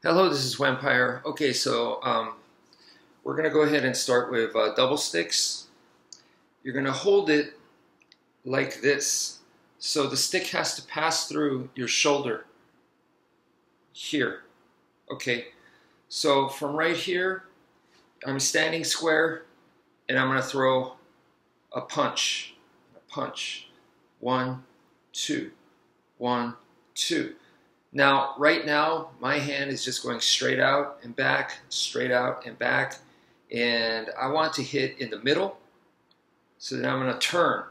Hello, this is Wmpyr. Okay, so we're going to go ahead and start with double sticks. You're going to hold it like this. So the stick has to pass through your shoulder here. Okay, so from right here, I'm standing square and I'm going to throw a punch. A punch. 1, 2, 1, 2. Now, right now, my hand is just going straight out and back, straight out and back. And I want to hit in the middle. So then I'm going to turn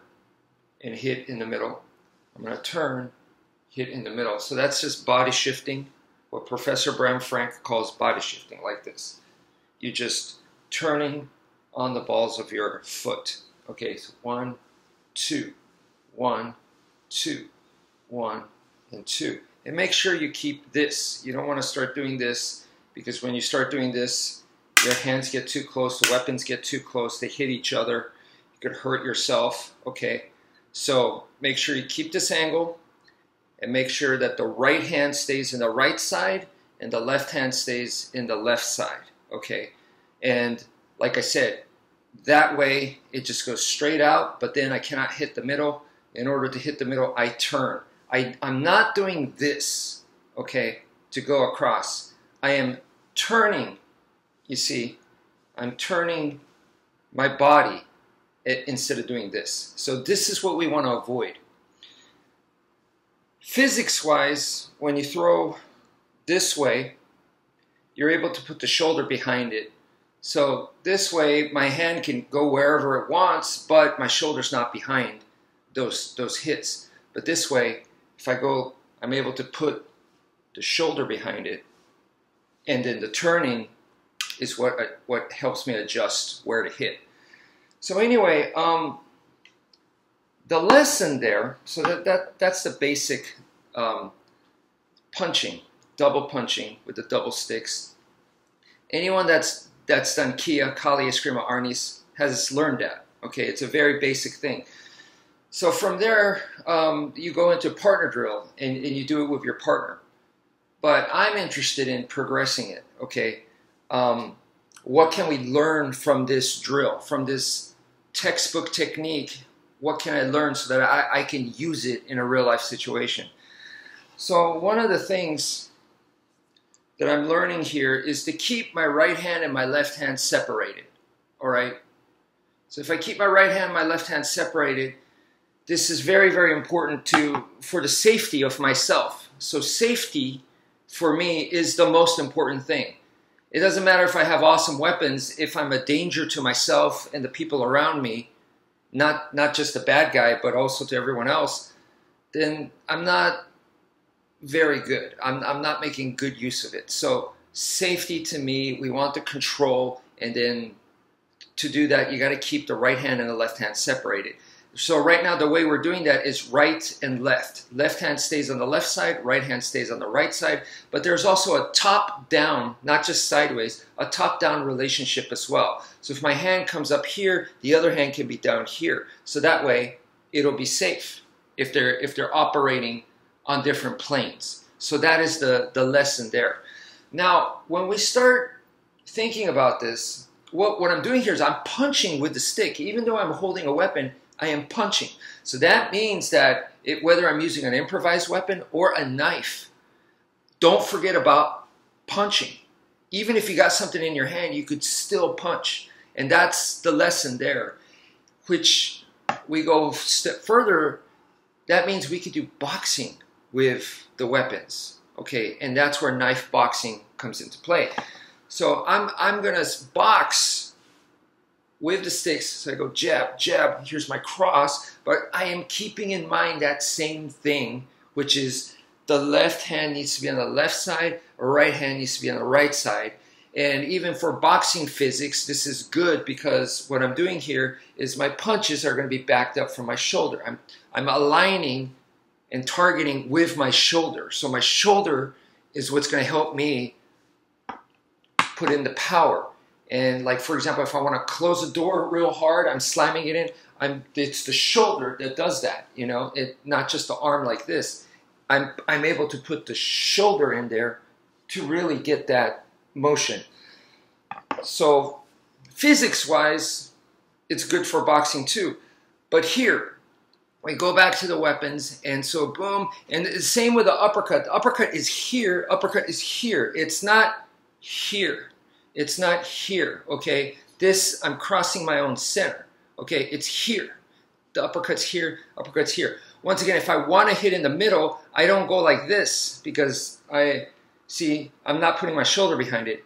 and hit in the middle. I'm going to turn, hit in the middle. So that's just body shifting, what Professor Bram Frank calls body shifting, like this. You're just turning on the balls of your foot. Okay, so 1, 2, 1, 2, 1, and 2. And make sure you keep this. You don't want to start doing this, because when you start doing this, your hands get too close, the weapons get too close, they hit each other, you could hurt yourself. Okay, so make sure you keep this angle and make sure that the right hand stays in the right side and the left hand stays in the left side. Okay, and like I said, that way it just goes straight out, but then I cannot hit the middle. In order to hit the middle, I turn. I'm not doing this, okay, to go across. I am turning, you see, I'm turning my body instead of doing this. So this is what we want to avoid. Physics-wise, when you throw this way, you're able to put the shoulder behind it. So this way, my hand can go wherever it wants, but my shoulder's not behind those hits. But this way, if I go, I'm able to put the shoulder behind it, and then the turning is what helps me adjust where to hit. So anyway, the lesson there, so that's the basic punching, double punching with the double sticks. Anyone that's done Kia, Wmpyr Escrima, Arnis has learned that. Okay, it's a very basic thing. So from there, you go into partner drill, and you do it with your partner. But I'm interested in progressing it, okay? What can we learn from this drill, from this textbook technique? What can I learn so that I can use it in a real-life situation? So one of the things that I'm learning here is to keep my right hand and my left hand separated, all right? So if I keep my right hand and my left hand separated, this is very, very important for the safety of myself. So safety, for me, is the most important thing. It doesn't matter if I have awesome weapons, if I'm a danger to myself and the people around me, not just the bad guy, but also to everyone else, then I'm not very good. I'm not making good use of it. So safety to me, we want the control, and then to do that, you got to keep the right hand and the left hand separated. So right now, the way we're doing that is right and left. Left hand stays on the left side, right hand stays on the right side. But there's also a top-down, not just sideways, a top-down relationship as well. So if my hand comes up here, the other hand can be down here. So that way, it'll be safe if they're operating on different planes. So that is the lesson there. Now, when we start thinking about this, what I'm doing here is I'm punching with the stick. Even though I'm holding a weapon, I am punching. So that means that whether I'm using an improvised weapon or a knife, don't forget about punching. Even if you got something in your hand, you could still punch. And that's the lesson there, which we go a step further. That means we could do boxing with the weapons. Okay, and that's where knife boxing comes into play. So I'm going to box with the sticks. So I go jab, jab, here's my cross, but I am keeping in mind that same thing, which is the left hand needs to be on the left side, or right hand needs to be on the right side. And even for boxing physics, this is good, because what I'm doing here is my punches are going to be backed up from my shoulder. I'm aligning and targeting with my shoulder. So my shoulder is what's going to help me put in the power. And like, for example, if I want to close a door real hard, I'm slamming it in. It's the shoulder that does that, you know, not just the arm like this. I'm able to put the shoulder in there to really get that motion. So physics-wise, it's good for boxing too. But here, we go back to the weapons, and so boom, and the same with the uppercut. The uppercut is here, uppercut is here. It's not here. It's not here, okay? This, I'm crossing my own center, okay? It's here. The uppercut's here, uppercut's here. Once again, if I want to hit in the middle, I don't go like this because I'm not putting my shoulder behind it.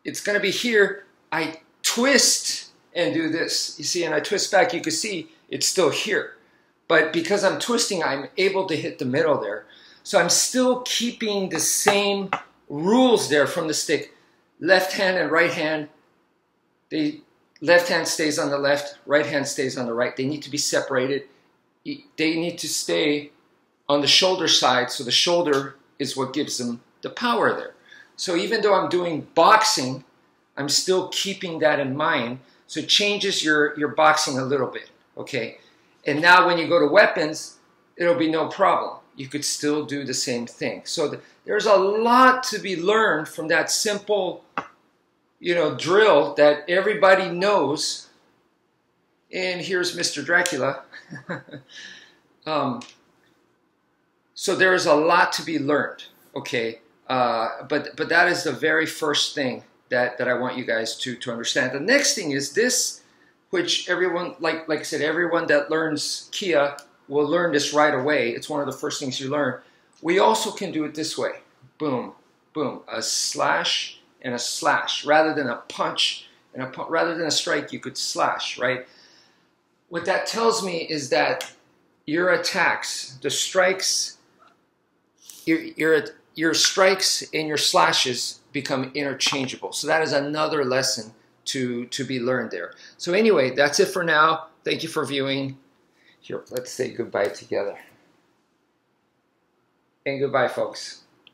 It's going to be here. I twist and do this. You see, and I twist back, you can see it's still here. But because I'm twisting, I'm able to hit the middle there. So I'm still keeping the same rules there from the stick. Left hand and right hand, the left hand stays on the left, right hand stays on the right. They need to be separated. They need to stay on the shoulder side, so the shoulder is what gives them the power there. So even though I'm doing boxing, I'm still keeping that in mind. So it changes your boxing a little bit, okay? And now when you go to weapons, it'll be no problem. You could still do the same thing. So there's a lot to be learned from that simple, drill that everybody knows. And here's Mr. Dracula. So there is a lot to be learned, okay? But that is the very first thing that I want you guys to understand. The next thing is this, which everyone, like I said, everyone that learns Kia will learn this right away. It's one of the first things you learn. We also can do it this way. Boom, boom, a slash and a slash. Rather than a punch and rather than a strike, you could slash, right? What that tells me is that your attacks, the strikes, your strikes and your slashes become interchangeable. So that is another lesson to be learned there. So anyway, that's it for now. Thank you for viewing. Here, let's say goodbye together. And goodbye, folks.